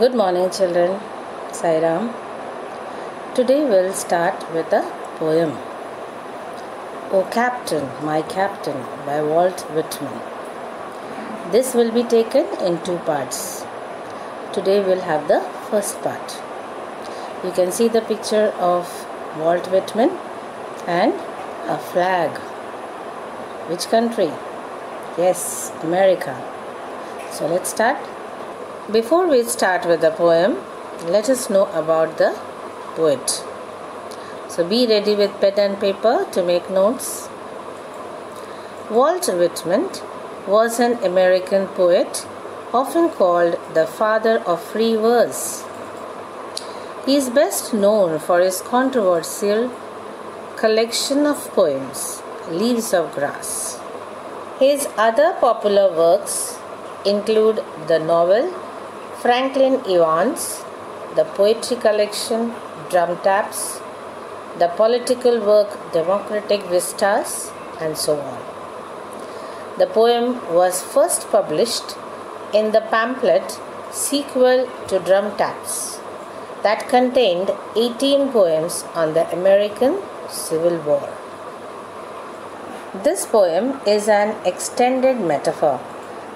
Good morning, children. Sairam. Today we'll start with a poem. O Captain, My Captain by Walt Whitman. This will be taken in two parts. Today we'll have the first part. You can see the picture of Walt Whitman and a flag. Which country? Yes, America. So let's start. Before we start with the poem, let us know about the poet. So be ready with pen and paper to make notes. Walt Whitman was an American poet, often called the father of free verse. He is best known for his controversial collection of poems, Leaves of Grass. His other popular works include the novel Franklin Evans, the poetry collection Drum Taps, the political work Democratic Vistas, and so on. The poem was first published in the pamphlet Sequel to Drum Taps that contained 18 poems on the American Civil War. This poem is an extended metaphor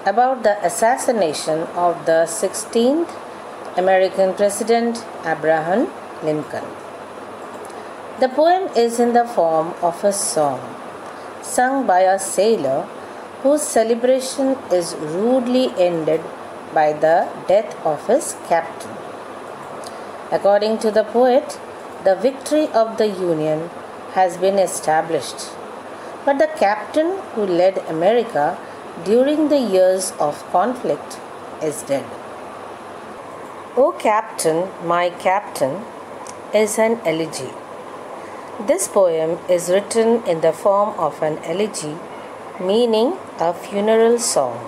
about the assassination of the 16th American President Abraham Lincoln. The poem is in the form of a song sung by a sailor whose celebration is rudely ended by the death of his captain. According to the poet, the victory of the Union has been established, but the captain who led America during the years of conflict is dead. O Captain, My Captain is an elegy. This poem is written in the form of an elegy, meaning a funeral song.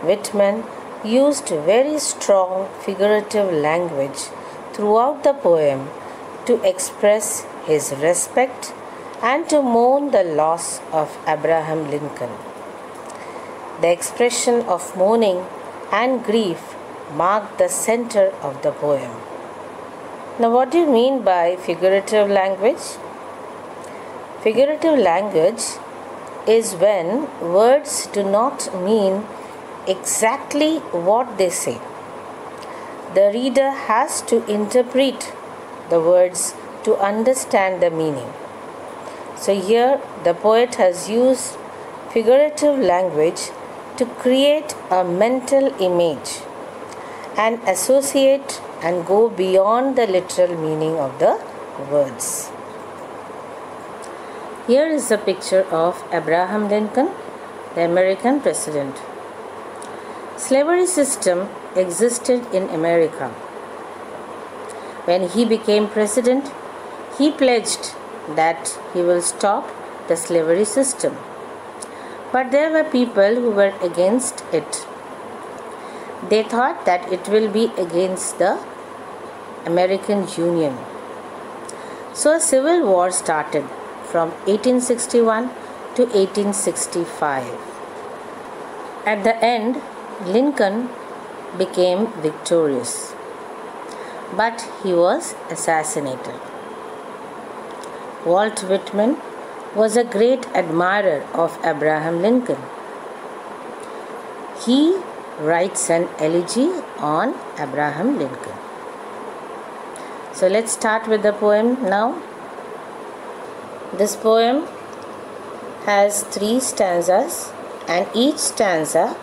Whitman used very strong figurative language throughout the poem to express his respect and to mourn the loss of Abraham Lincoln. The expression of mourning and grief marked the center of the poem. Now, what do you mean by figurative language? Figurative language is when words do not mean exactly what they say. The reader has to interpret the words to understand the meaning. So here the poet has used figurative language to create a mental image and associate and go beyond the literal meaning of the words. Here is a picture of Abraham Lincoln, the American president. Slavery system existed in America. When he became president, he pledged that he will stop the slavery system. But there were people who were against it. They thought that it will be against the American Union. So a civil war started from 1861 to 1865. At the end, Lincoln became victorious, but he was assassinated. Walt Whitman was a great admirer of Abraham Lincoln. He writes an elegy on Abraham Lincoln. So let's start with the poem now. This poem has 3 stanzas and each stanza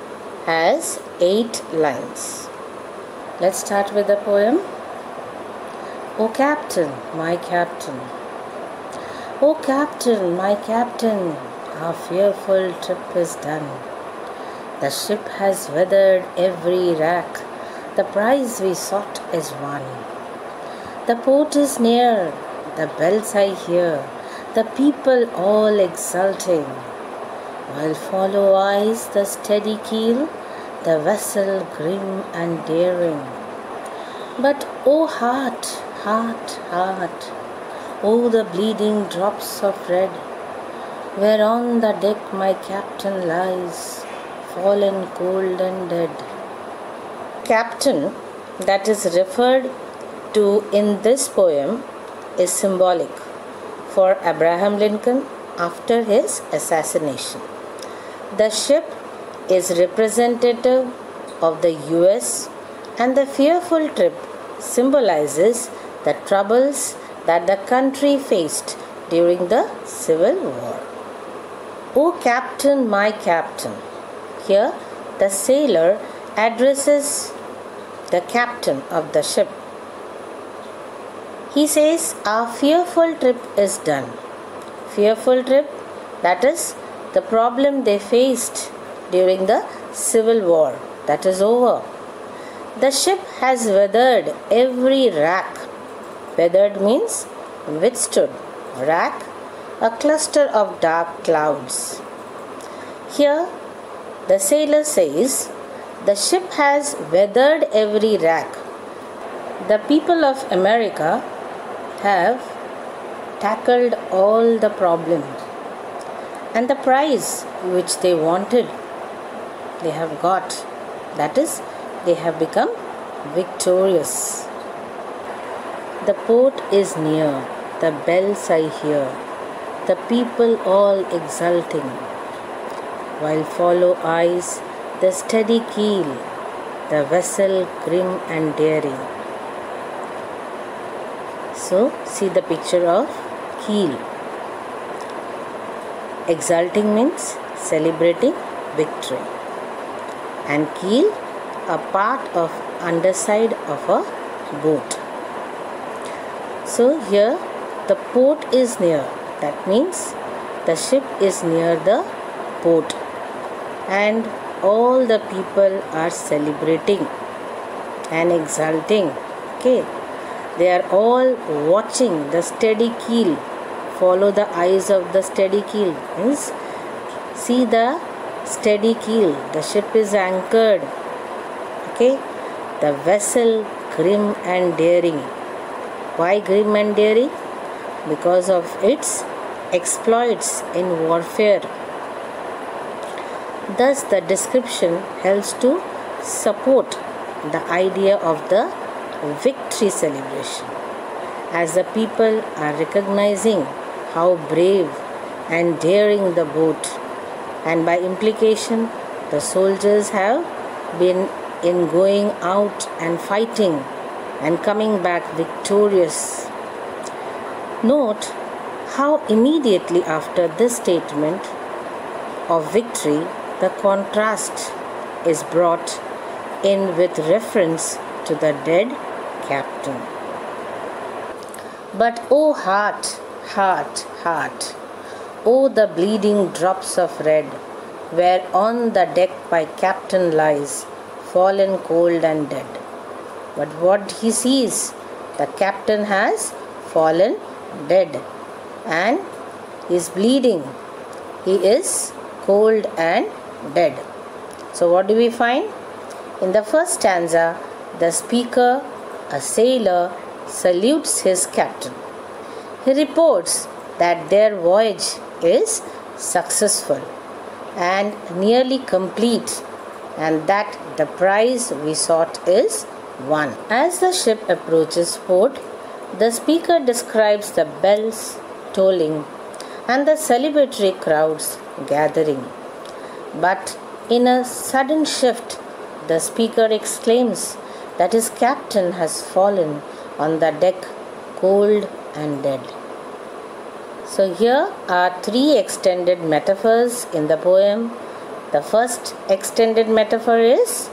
has 8 lines. Let's start with the poem. O Captain, My Captain. O Captain, my Captain, our fearful trip is done. The ship has weathered every rack, the prize we sought is won. The port is near, the bells I hear, the people all exulting, while follow eyes the steady keel, the vessel grim and daring. But O heart, heart, heart, oh, the bleeding drops of red, where on the deck my captain lies, fallen cold and dead. Captain that is referred to in this poem is symbolic for Abraham Lincoln after his assassination. The ship is representative of the US, and the fearful trip symbolizes the troubles that the country faced during the Civil War. O Captain, my Captain. Here, the sailor addresses the captain of the ship. He says, our fearful trip is done. Fearful trip, that is the problem they faced during the Civil War, that is over. The ship has weathered every rack. Weathered means withstood. Rack, a cluster of dark clouds. Here, the sailor says, the ship has weathered every rack. The people of America have tackled all the problems, and the prize which they wanted, they have got. That is, they have become victorious. The port is near, the bells I hear, the people all exulting, while follow eyes the steady keel, the vessel grim and daring. So, see the picture of keel. Exulting means celebrating victory, and keel, a part of underside of a boat. So here the port is near, that means the ship is near the port, and all the people are celebrating and exulting. Okay, they are all watching the steady keel. Follow the eyes of the steady keel, means see the steady keel, the ship is anchored. Okay, the vessel grim and daring. Why grim and daring? Because of its exploits in warfare. Thus the description helps to support the idea of the victory celebration, as the people are recognizing how brave and daring the boat, and by implication the soldiers have been in going out and fighting and coming back victorious. Note how immediately after this statement of victory the contrast is brought in with reference to the dead captain. But O heart, heart, heart, O the bleeding drops of red, where on the deck my captain lies, fallen cold and dead. But what he sees, the captain has fallen dead and is bleeding. He is cold and dead. So what do we find? In the first stanza, the speaker, a sailor, salutes his captain. He reports that their voyage is successful and nearly complete, and that the prize we sought is won. As the ship approaches port, the speaker describes the bells tolling and the celebratory crowds gathering. But in a sudden shift, the speaker exclaims that his captain has fallen on the deck cold and dead. So here are three extended metaphors in the poem. The first extended metaphor is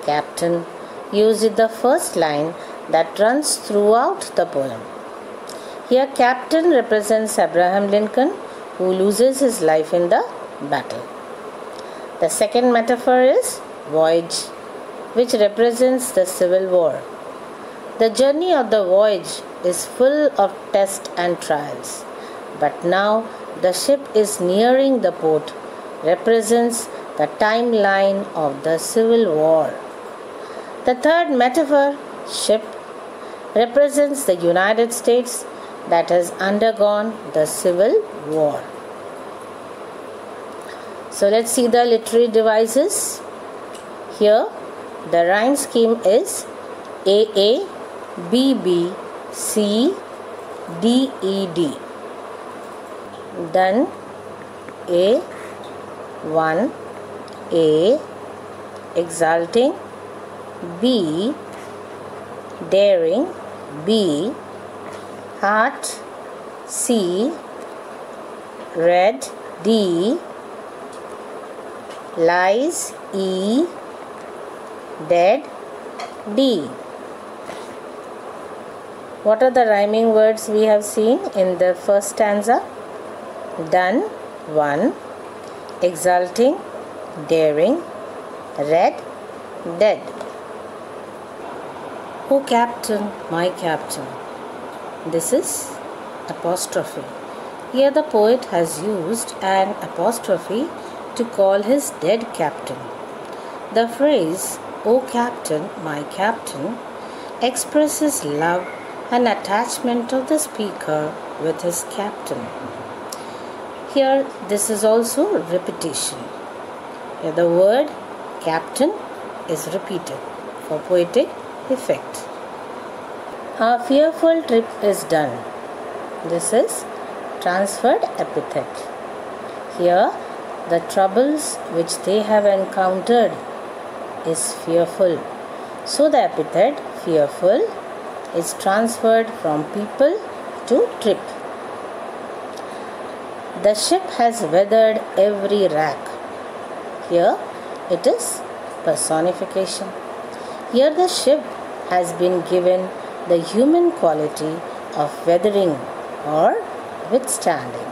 captain, used in the first line that runs throughout the poem. Here captain represents Abraham Lincoln, who loses his life in the battle. The second metaphor is voyage, which represents the Civil War. The journey of the voyage is full of tests and trials, but now the ship is nearing the port, represents the timeline of the Civil War. The third metaphor, ship, represents the United States that has undergone the Civil War. So let's see the literary devices. Here the rhyme scheme is AA, BB, C, DED. Done. A, 1, A, exulting, B, daring, B, heart, C, red, D, lies, E, dead, D. What are the rhyming words we have seen in the first stanza? Done, 1, exulting, daring, red, dead. O captain, my captain. This is apostrophe. Here the poet has used an apostrophe to call his dead captain. The phrase, O captain, my captain, expresses love and attachment of the speaker with his captain. Here this is also repetition. Here the word captain is repeated for poetic effect. Our fearful trip is done. This is transferred epithet. Here the troubles which they have encountered is fearful. So the epithet fearful is transferred from people to trip. The ship has weathered every rack. Here it is personification. Here the ship has been given the human quality of weathering or withstanding.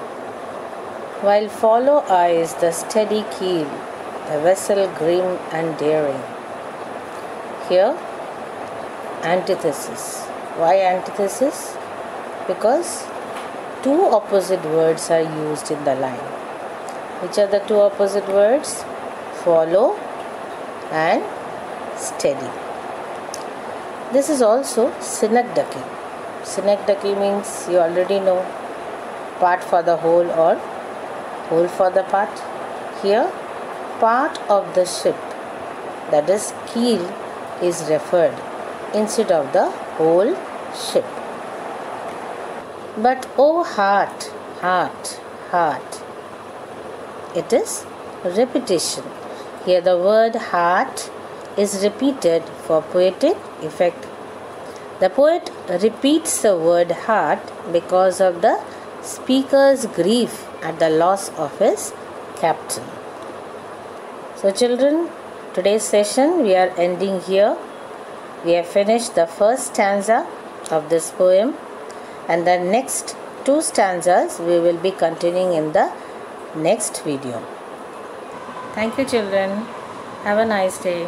While follow eyes the steady keel, the vessel grim and daring. Here antithesis. Why antithesis? Because two opposite words are used in the line. Which are the two opposite words? Follow and steady. This is also synecdoche. Synecdoche means you already know, part for the whole or whole for the part. Here part of the ship, that is keel, is referred instead of the whole ship. But oh heart, heart, heart, it is repetition. Here the word heart is repeated for poetic effect. The poet repeats the word heart because of the speaker's grief at the loss of his captain. So children, today's session we are ending here. We have finished the first stanza of this poem, and the next two stanzas we will be continuing in the next video. Thank you children. Have a nice day.